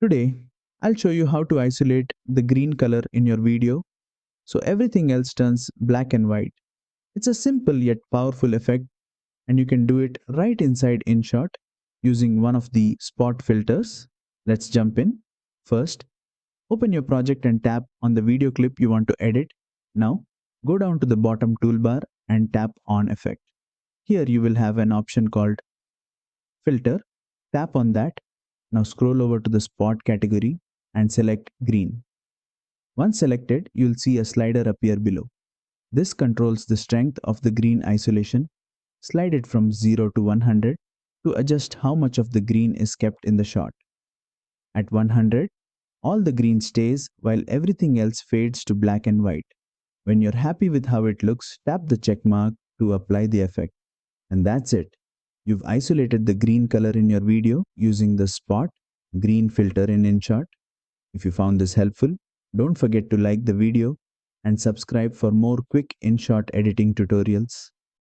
Today, I'll show you how to isolate the green color in your video so everything else turns black and white. It's a simple yet powerful effect, and you can do it right inside InShot using one of the spot filters. Let's jump in. First, open your project and tap on the video clip you want to edit. Now, go down to the bottom toolbar and tap on Effect. Here you will have an option called Filter. Tap on that. Now scroll over to the spot category and select green. Once selected, you'll see a slider appear below. This controls the strength of the green isolation. Slide it from 0 to 100 to adjust how much of the green is kept in the shot. At 100, all the green stays while everything else fades to black and white. When you're happy with how it looks, tap the check mark to apply the effect. And that's it. You've isolated the green color in your video using the spot green filter in InShot. If you found this helpful, don't forget to like the video and subscribe for more quick InShot editing tutorials.